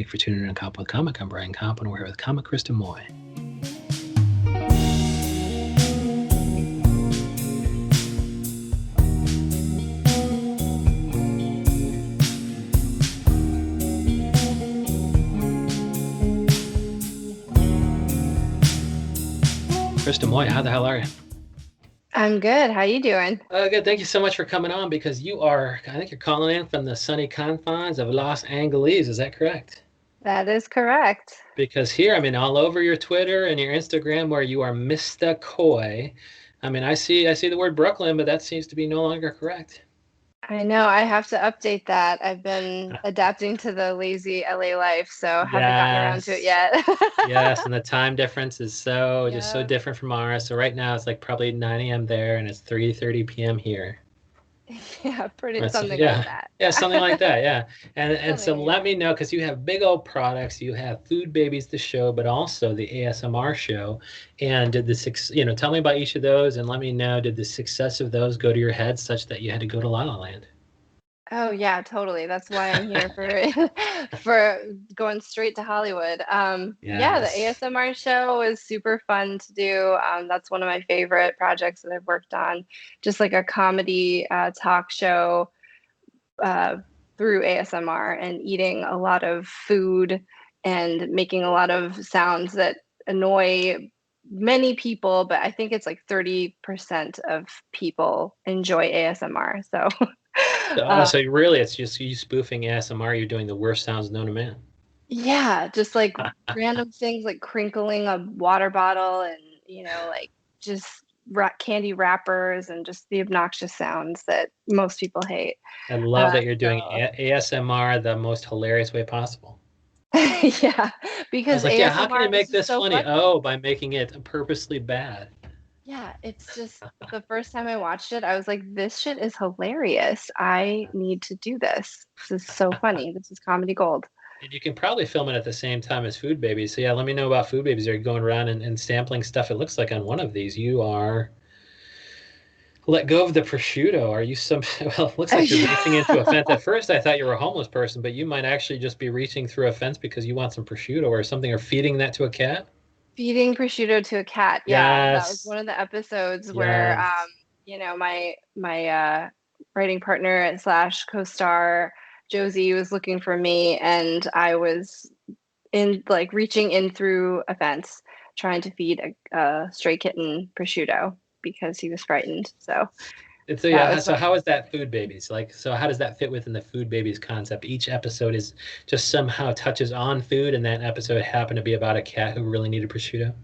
Thank you for tuning in to Koppen with Comic. I'm Brian Koppen. We're here with Comic Krista Moy. Krista Moy, how the hell are you? I'm good. How you doing? Good. Thank you so much for coming on because I think you're calling in from the sunny confines of Los Angeles. Is that correct? That is correct. Because here, all over your Twitter and your Instagram where you are Mr. Coy. I see the word Brooklyn, but that seems to be no longer correct. I know I have to update that. I've been adapting to the lazy LA life, so haven't gotten around to it yet. Yes, and the time difference is just so Yep. different from ours. So right now it's like probably 9 a.m. there and it's 3:30 p.m. here. Yeah, pretty Right, so something like that. yeah, something like that, yeah. And so Something, let yeah. me know because you have big old products. You have Food Babies, the show, but also the ASMR show. And tell me about each of those and let me know, did the success of those go to your head such that you had to go to La La Land? Oh yeah, totally. That's why I'm here for for going straight to Hollywood. Yeah, the Yes. ASMR show is super fun to do. That's one of my favorite projects that I've worked on. Just like a comedy talk show uh, through ASMR and eating a lot of food and making a lot of sounds that annoy many people, but I think it's like 30% of people enjoy ASMR. So, So really, it's just you spoofing ASMR. You're doing the worst sounds known to man. yeah, just like random things like crinkling a water bottle and, like just candy wrappers and just the obnoxious sounds that most people hate. I love Uh, that you're doing so ASMR the most hilarious way possible. yeah, I because was like, yeah, how can ASMR you is make just this so funny? funny. Oh, by making it purposely bad. Yeah, it's just the first time I watched it, I was like, this shit is hilarious. I need to do this. This is so funny. This is comedy gold. And you can probably film it at the same time as Food Babies. So yeah, let me know about Food Babies. Are you going around and sampling stuff? It looks like on one of these you are let go of the prosciutto. Are you some well, it looks like you're reaching into a fence. At first I thought you were a homeless person, but you might actually just be reaching through a fence because you want some prosciutto or something or feeding that to a cat. Feeding prosciutto to a cat. Yeah, that was Yes. one of the episodes where Yes. my writing partner slash co-star Josie was looking for me and I was in like reaching in through a fence trying to feed a stray kitten prosciutto because he was frightened. So And so that yeah, was so fun. how is that Food Babies? Like, so how does that fit within the Food Babies concept? Each episode is just somehow touches on food, and that episode happened to be about a cat who really needed prosciutto.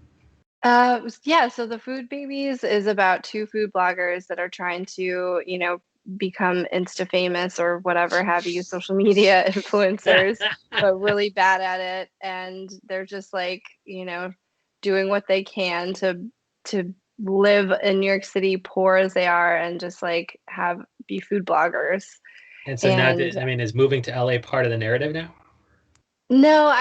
Yeah, so the Food Babies is about two food bloggers that are trying to, become Insta famous or whatever have you, social media influencers, but really bad at it. And they're just like, doing what they can to live in New York City, poor as they are, and just like have be food bloggers. And so now, And is moving to LA part of the narrative now? no,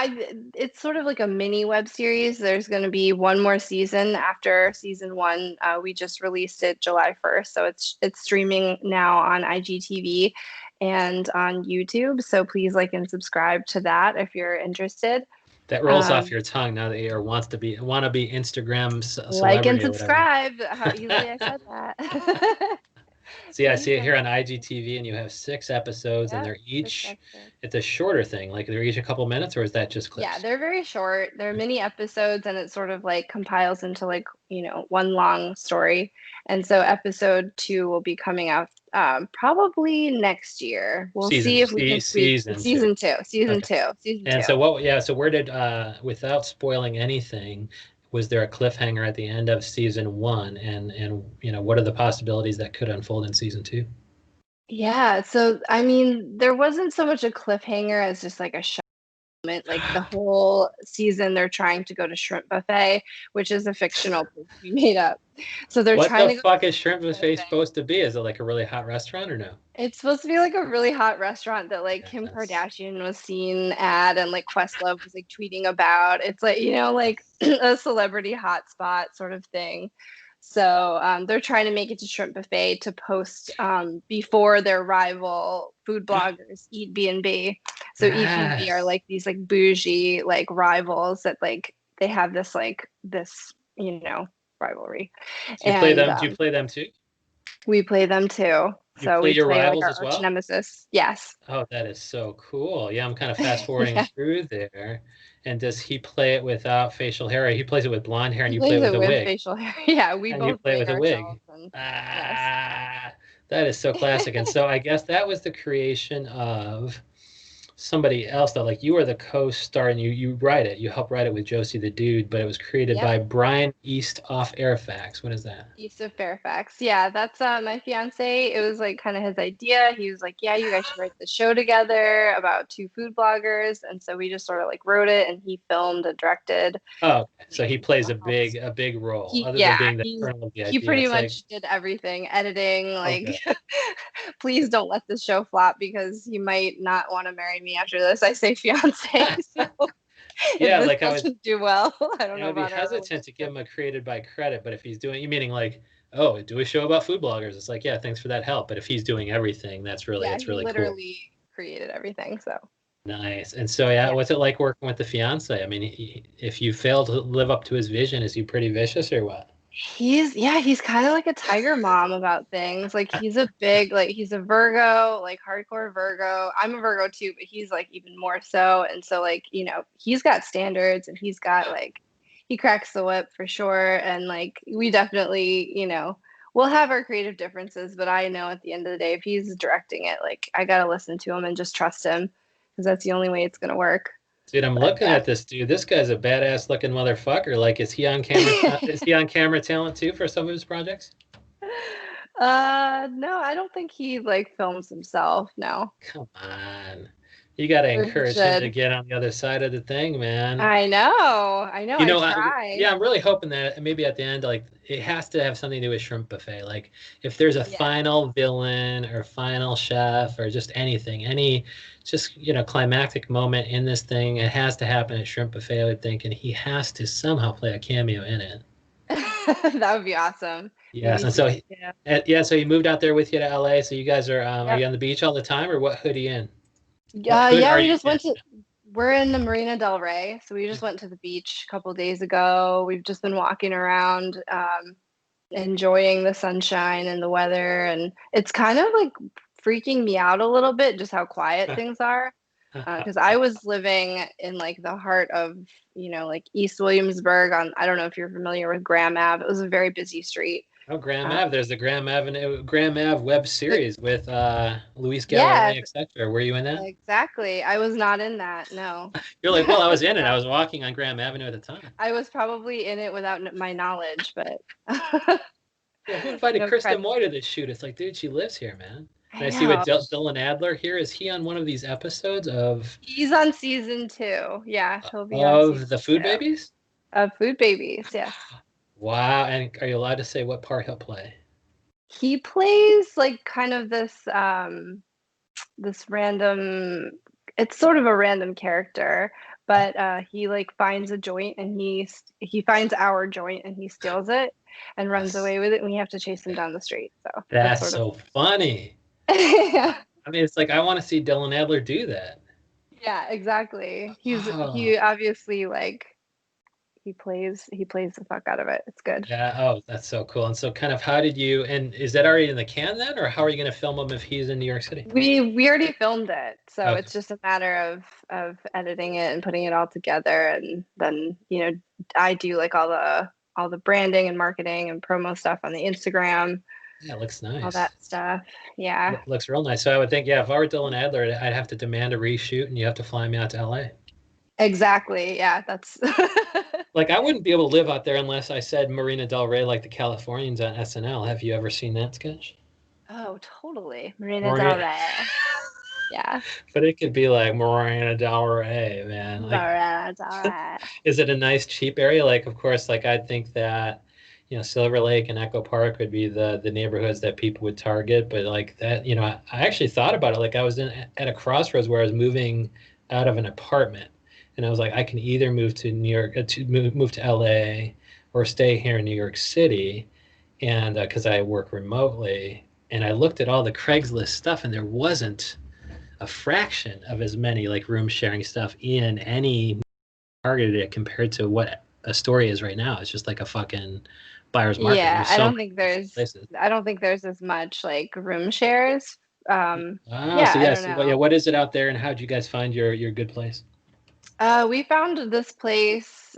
it's sort of like a mini web series. There's going to be one more season after season one. We just released it July 1st, so it's streaming now on IGTV and on YouTube. So please like and subscribe to that if you're interested. That rolls off Um, your tongue now that you want to be Instagram like and celebrity or whatever. subscribe. How easily I said that. So yeah, I Please see it like here on and IGTV, and you have 6 episodes, and yeah, they're six each episodes. it's a shorter thing, like they're each a couple minutes, or is that just Yeah, clips? they're very short. They're mini episodes and it sort of like compiles into like, one long story. And so episode two will be coming out probably next year. We'll see if we can squeeze Season two. season two, season Okay. two, season And two. so what? Yeah. So where did without spoiling anything, was there a cliffhanger at the end of season one? And what are the possibilities that could unfold in season two? Yeah, so I mean, there wasn't so much a cliffhanger as just like a moment. Like the whole season, they're trying to go to Shrimp Buffet, which is a fictional place we made up. So they're What trying the to go fuck to is Shrimp Shrimp Buffet Buffet. supposed to be? Is it like a really hot restaurant or no? It's supposed to be like a really hot restaurant that like Kim Yes. Kardashian was seen at and like Questlove was like tweeting about. It's like, like a celebrity hotspot sort of thing. So they're trying to make it to Shrimp Buffet to post before their rival food bloggers Eat B&B. So EPV are Yes. like these like bougie like rivals that like they have this like this, rivalry. Do you play And them? Do you play them too? we play them too. You So play we your play like rivals our as arch well? nemesis. Yes. Oh, that is so cool. Yeah, I'm kind of fast forwarding Yeah. through there. And does he play it without facial hair? Or he plays it with blonde hair and He you play it plays with it a with wig. facial hair. Yeah, we And you both play it wig with a wig. ourselves and yes. Ah, that is so classic. And so I guess that was the creation of somebody else that like you are the co-star and you write it. You help write it with Josie the Dude, but it was created Yep. by Brian East off Airfax. What is that? East of Fairfax. Yeah, that's my fiance. It was like kind of his idea. He was like, "Yeah, you guys should write the show together about two food bloggers." And so we just sort of like wrote it and he filmed and directed Oh, okay. So he and plays helped. a big role He other than yeah, being the he kernel of the he idea. pretty It's like, much did everything, editing, oh, like good. please don't let this show flop because he might not want to marry me after this. I say fiance. So if Yeah, this like doesn't do well, I don't I know would be about our hesitant to give relationship. him a created by credit, but if he's doing, you meaning like, oh, do a show about food bloggers? It's like, yeah, thanks for that help. But if he's doing everything, Yeah, it's he really cool. literally created everything. So Nice. And so, yeah, yeah. what's it like working with the fiance? I mean, if you fail to live up to his vision, is he pretty vicious or what? He's kind of like a tiger mom about things. Like he's a big like he's a Virgo, like hardcore Virgo. I'm a Virgo too, but he's like even more so. And so like, he's got standards and he's got like he cracks the whip for sure. And like we definitely, we'll have our creative differences, but I know at the end of the day, if he's directing it, like I gotta listen to him and just trust him because that's the only way it's gonna work. Dude, I'm But looking at this dude. This guy's a badass looking motherfucker. Like, is he on camera? yeah. Is he on camera talent too for some of his projects? No, I don't think he like films himself. No. Come on. You got to Or he encourage him to should. get on the other side of the thing, man. I know. I know. You I know, try. yeah, I'm really hoping that maybe at the end, like, it has to have something to do with shrimp buffet. Like, if there's a Yeah. final villain or final chef or just anything, any just, climactic moment in this thing, it has to happen at shrimp buffet, I would think, and he has to somehow play a cameo in it. That would be awesome. Yes, Maybe and see. so, Yeah. yeah, so he moved out there with you to LA. So you guys are Yep. you on the beach all the time, or what hood are you in? What hood Yeah, are we you just in? went to we're in the Marina Del Rey, so we just went to the beach a couple days ago. We've just been walking around, enjoying the sunshine and the weather, and it's kind of like freaking me out a little bit just how quiet things are. Because I was living in like the heart of, like East Williamsburg on, I don't know if you're familiar with Graham Ave. It was a very busy street. Oh, Graham Uh, Ave. There's the Graham Ave web but series with Luis yeah, Galilei, etc. Were you in that? exactly. I was not in that. No. You're like, well, I was in it. I No. was walking on Graham Avenue at the time. I was probably in it without my knowledge, but Yeah, who invited no Krista credit. Moy to this shoot? It's like, dude, she lives here, man. And I I see with know. Dylan Adler here. Is he on one of these episodes He's on season 2. Yeah, he'll be on of the season Food 2 Babies? of Food Babies. Yes. Wow. And are you allowed to say what part he'll play? He plays like kind of this random, it's sort of a random character, but he like finds a joint and he finds our joint and he steals it and runs Yes. away with it and we have to chase him down the street. So that's That's sort of so funny. yeah. I mean, it's like I want to see Dylan Adler do that. Yeah, exactly. Oh, He obviously like he plays the fuck out of it. It's good. yeah. Oh, that's so cool. And so, kind of, how did you? And is that already in the can then, or how are you going to film him if he's in New York City? We already filmed it, so Okay. it's just a matter of editing it and putting it all together, and then I do like all the branding and marketing and promo stuff on the Instagram, Yeah, it looks all nice. that stuff. Yeah, Looks real nice. So I would think, yeah, if I were Dylan Adler, I'd have to demand a reshoot, and you have to fly me out to LA. exactly. Yeah, that's Like I wouldn't be able to live out there unless I said Marina Del Rey like the Californians on SNL. Have you ever seen that sketch? oh totally Marina Del Marina, Rey. Yeah, but it could be like Marina Del Rey, man. Like, Marina Del Rey. is it a nice cheap area? Like, of course, like I'd think that, Silver Lake and Echo Park would be the neighborhoods that people would target. But like that, I actually thought about it. Like I was at a crossroads where I was moving out of an apartment, and I was like, I can either move to New York, to move to LA, or stay here in New York City, and because I work remotely. And I looked at all the Craigslist stuff, and there wasn't a fraction of as many like room sharing stuff in any targeted it compared to what Astoria is right now. It's just like a fucking buyer's market. Yeah, There's so many places. I don't think there's as much like room shares. Ah, Yeah, so I don't yes. Well, yeah. know. What is it out there, and how'd you guys find your good place? We found this place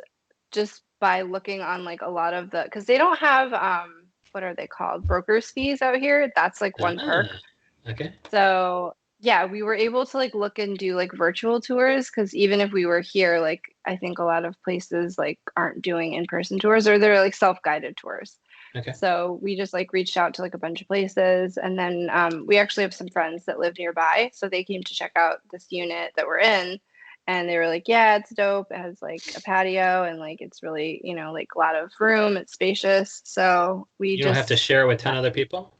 just by looking on like a lot of the, because they don't have what are they called? Brokers fees out here. That's like one perk. Ah, okay. So yeah, we were able to like look and do like virtual tours because even if we were here, like I think a lot of places like aren't doing in-person tours or they're like self-guided tours. Okay. So we just like reached out to like a bunch of places and then we actually have some friends that live nearby. So they came to check out this unit that we're in and they were like, yeah, it's dope. It has like a patio and like it's really, you know, like a lot of room. It's spacious. So we You don't have to just, share with 10 other people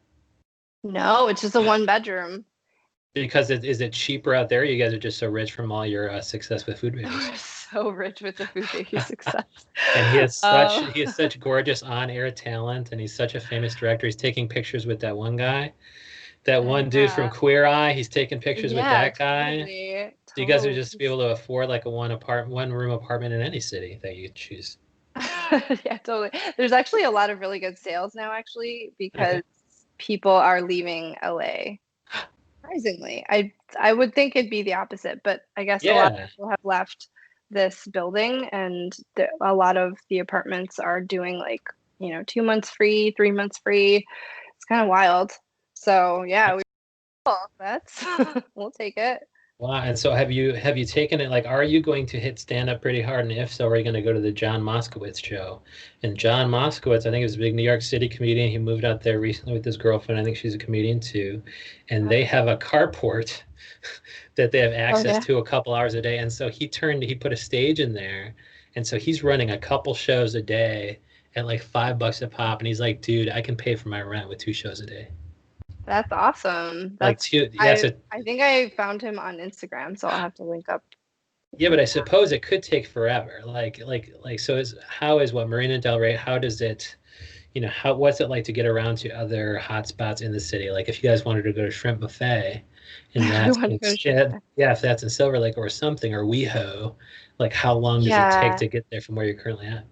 no, it's just a one bedroom. because is it cheaper out there? You guys are just so rich from all your success with food babies. We're so rich with the food baby success. And Uh, he has such gorgeous on-air talent, and he's such a famous director. He's taking pictures with that one guy, that one dude from yeah, Queer Eye. He's taking pictures with yeah, that guy. totally, So you guys would totally. just be able to afford like a one room apartment in any city that you choose. Yeah, totally. There's actually a lot of really good sales now, actually, Okay. because people are leaving LA. Surprisingly, I would think it'd be the opposite, but I guess a lot of Yeah. people have left this building, and a lot of the apartments are doing like 2 months free, 3 months free. It's kind of wild. So yeah, that's we'll take it. Wow. And so have you taken it like are you going to hit stand up pretty hard? And if so, are you going to go to the John Moskowitz show? And John Moskowitz, I think is a big New York City comedian. He moved out there recently with his girlfriend. I think she's a comedian too. And they have a carport that they have Oh access yeah. to a couple hours a day. And so he put a stage in there. And so he's running a couple shows a day at like $5 a pop. And he's like, dude, I can pay for my rent with two shows a day. That's awesome. Like That's two, yeah, so I think I found him on Instagram, so I'll have to yeah, but link I that. suppose it could take forever. So is how is what Marina Del Rey? How does it, what's it like to get around to other hotspots in the city? Like if you guys wanted to go to Shrimp Buffet, and If we that's want to go to instead, Chipotle. yeah, if that's in Silver Lake or something or WeHo, like how long does it take Yeah, to get there from where you're currently at?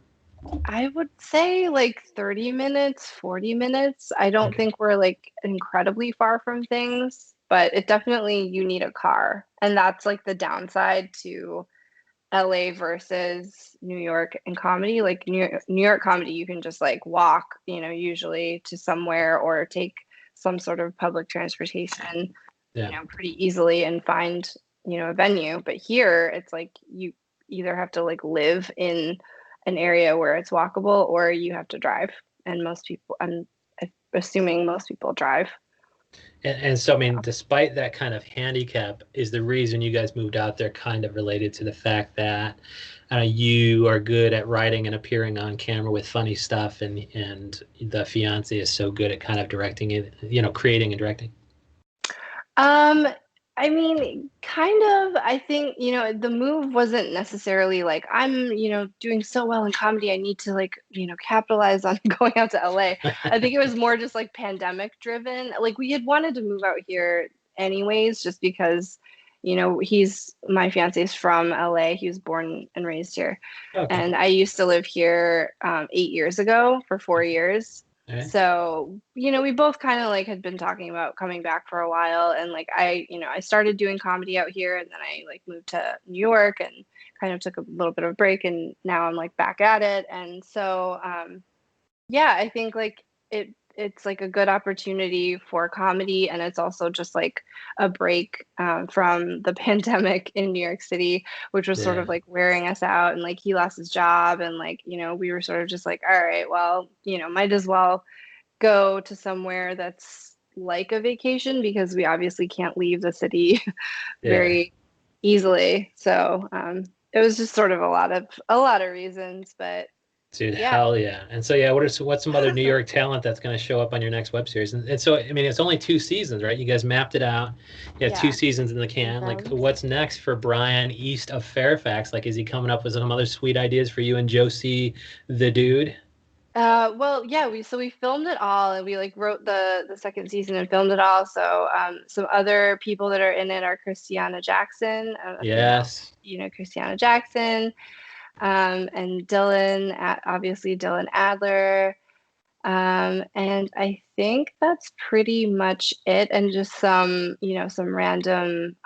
I would say like 30 minutes, 40 minutes. I don't Okay. think we're like incredibly far from things, but it definitely you need a car. And that's like the downside to LA versus New York and comedy. Like New York comedy, you can just like walk, usually to somewhere or take some sort of public transportation, Yeah. pretty easily and find, a venue. But here it's like you either have to like live in an area where it's walkable or you have to drive. And most people, I'm assuming most people drive. And so, I mean, Yeah. despite that kind of handicap, is the reason you guys moved out there kind of related to the fact that you are good at writing and appearing on camera with funny stuff, and the fiance is so good at kind of directing it, creating and directing. Um, I mean, kind of. I think, the move wasn't necessarily like I'm, doing so well in comedy. I need to like, capitalize on going out to LA. I think it was more just like pandemic driven. Like we had wanted to move out here anyways, just because, he's my fiance is from LA. He was born and raised here. Okay. And I used to live here 8 years ago for 4 years. All right. So, we both kind of like had been talking about coming back for a while. And like I started doing comedy out here and then I like moved to New York and kind of took a little bit of a break and now I'm like back at it. And so yeah, I think like it's like a good opportunity for comedy and it's also just like a break from the pandemic in New York City, which was sort Yeah. of like wearing us out and like he lost his job and like we were sort of just like all right, well, might as well go to somewhere that's like a vacation because we obviously can't leave the city Yeah. very easily. So it was just sort of a lot of reasons, but Dude, yeah. hell yeah. And so yeah, what's some other New York talent that's going to show up on your next web series? And so I mean, it's only two seasons, right? You guys mapped it out. You have two Yeah. seasons in the can. Like, Exams. what's next for Brian east of Fairfax? Like, is he coming up with some other sweet ideas for you and Josie, the dude? Well, yeah, we filmed it all, and we like wrote the second season and filmed it all. So some other people that are in it are Christiana Jackson. I don't know if Yes. you know Christiana Jackson, and Dylan, obviously Dylan Adler. And I think that's pretty much it. And just some, some random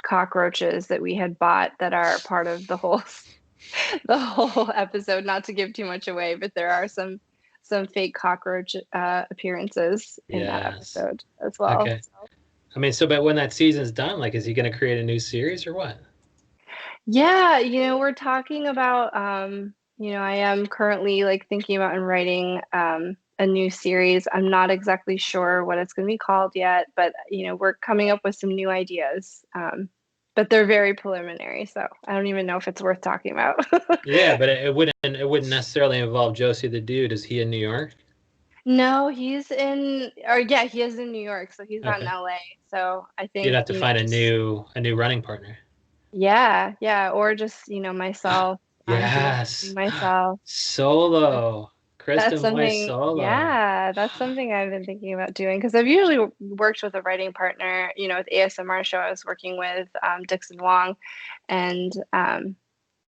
cockroaches that we had bought that are part of the whole the whole episode. Not to give too much away, but there are some fake cockroach appearances in that Yes. episode as well. Okay. I mean, so but when that season's done, like, is he going to create a new series or what? Yeah, we're talking about I am currently like thinking about and writing a new series. I'm not exactly sure what it's going to be called yet, but we're coming up with some new ideas. But they're very preliminary, so I don't even know if it's worth talking about. Yeah, but it wouldn't necessarily involve Josie the Dude. Is he in New York? No, he is in New York, so he's not in Okay. LA. So I You'd think, have to find a just new running partner. yeah, yeah, or just, myself, doing something Yes. myself. Solo. That's Krista Moy something, solo. yeah, that's something I've been thinking about doing because I've usually worked with a writing partner, with ASMR show I was working with Dixon Wong, and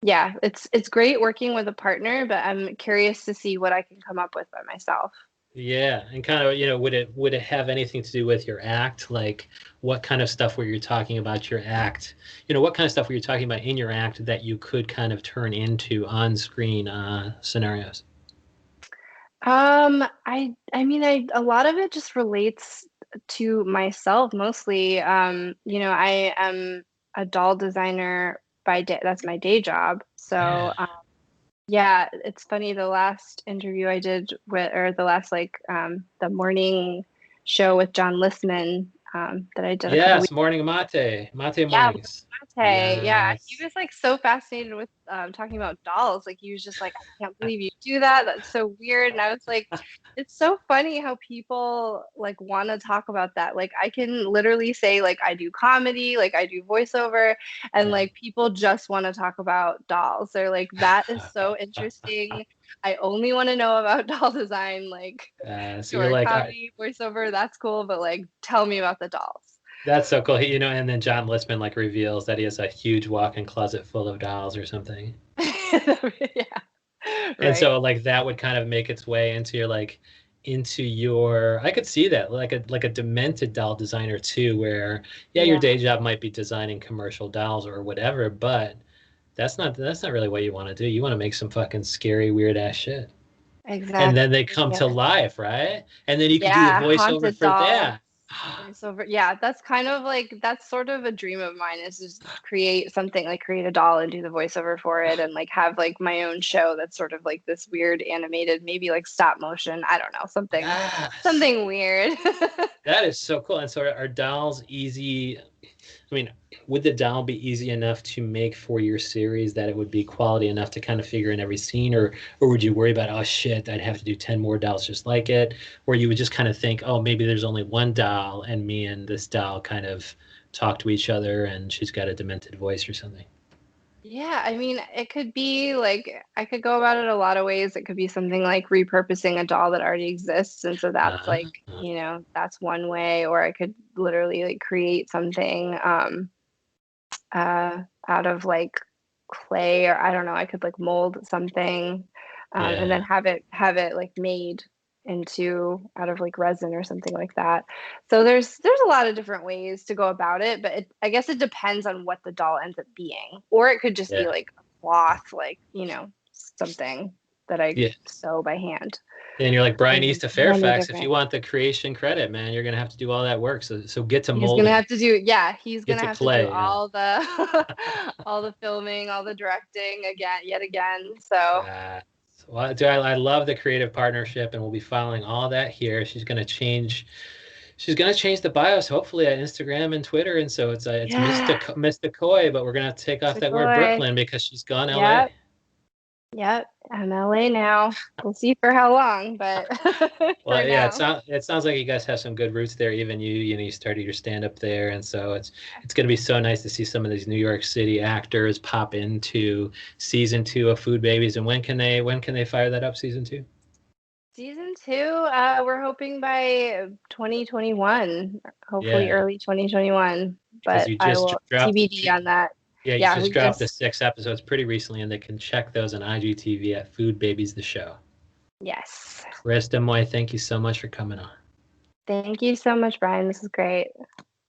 yeah, it's great working with a partner, but I'm curious to see what I can come up with by myself. Yeah, and kind of, would it have anything to do with your act? Like, what kind of stuff were you talking about your act? What kind of stuff were you talking about in your act that you could kind of turn into on-screen scenarios? I mean, a lot of it just relates to myself mostly. I am a doll designer by day. That's my day job. Yeah. So, yeah, it's funny. The last interview I did or the last the morning show with John Listman, that I did a couple Yes, weeks. morning mate Yeah, mornings. Mate. Yeah, he Yes. was like so fascinated with talking about dolls. Like he was just like, I can't believe you do that. That's so weird. And I was like, it's so funny how people like want to talk about that. Like I can literally say like I do comedy, like I do voiceover, and Yeah. like people just want to talk about dolls. They're like, that is so interesting. I only want to know about doll design. Like, So you're sure, like, comedy, voiceover, that's cool, but like tell me about the dolls. that's so cool. And then John Listman like reveals that he has a huge walk-in closet full of dolls or something. Yeah. And Right. so like that would kind of make its way into your I could see that like a demented doll designer too, where yeah, your Yeah, day job might be designing commercial dolls or whatever, but that's not really what you want to do. You want to make some fucking scary, weird ass shit. And then they exactly. come to Yeah. life, right? And then you could do the Yeah, voiceover haunted for dolls, that. voiceover. Yeah, that's kind of like that's sort of a dream of mine is just create something like create a doll and do the voiceover for it and like have like my own show that's sort of like this weird animated, maybe like stop motion. I don't know, Yes. something weird. That is so cool. And so are dolls easy? I mean, would the doll be easy enough to make for your series that it would be quality enough to kind of figure in every scene, or would you worry about, oh shit, I'd have to do 10 more dolls just like it? Or you would just kind of think, oh, maybe there's only one doll and me and this doll kind of talk to each other and she's got a demented voice or something. Yeah, I mean, it could be like I could go about it a lot of ways. It could be something like repurposing a doll that already exists, and so that's like, Uh-huh. that's one way, or I could literally like create something out of like clay, or I don't know, I could like mold something, and then Yeah. have it like made into out of like resin or something like that. So there's a lot of different ways to go about it, but I guess it depends on what the doll ends up being, or it could just be Yeah. like a cloth, like something that I Yeah. sew by hand. And you're like Brian There's East of many Fairfax. If you different. want the creation credit, man, you're gonna have to do all that work. So get to He's gonna molding, have to do, yeah, he's get gonna to have to do clay. Yeah. all the all the filming, all the directing again, yet again. So Uh, well, dude, I love the creative partnership, and we'll be following all that here. She's gonna change the bios, hopefully at Instagram and Twitter, and so it's yeah, Mr. Coy, but we're gonna take off that word Sequoia. Brooklyn because she's gone Yep, LA. yep. I'm LA now. We'll see for how long, but for Well, yeah, now. it sounds like you guys have some good roots there. Even you started your stand up there, and so it's gonna be so nice to see some of these New York City actors pop into season 2 of Food Babies. And when can they fire that up, season 2? Season 2, we're hoping by 2021, hopefully Yeah, early 2021, because but you I just will dropped. TBD on that. Yeah, you Yeah, just we dropped the just, 6 episodes pretty recently, and they can check those on IGTV at Food Babies the Show. yes. Krista Moy, thank you so much for coming on. Thank you so much, Brian. This is great.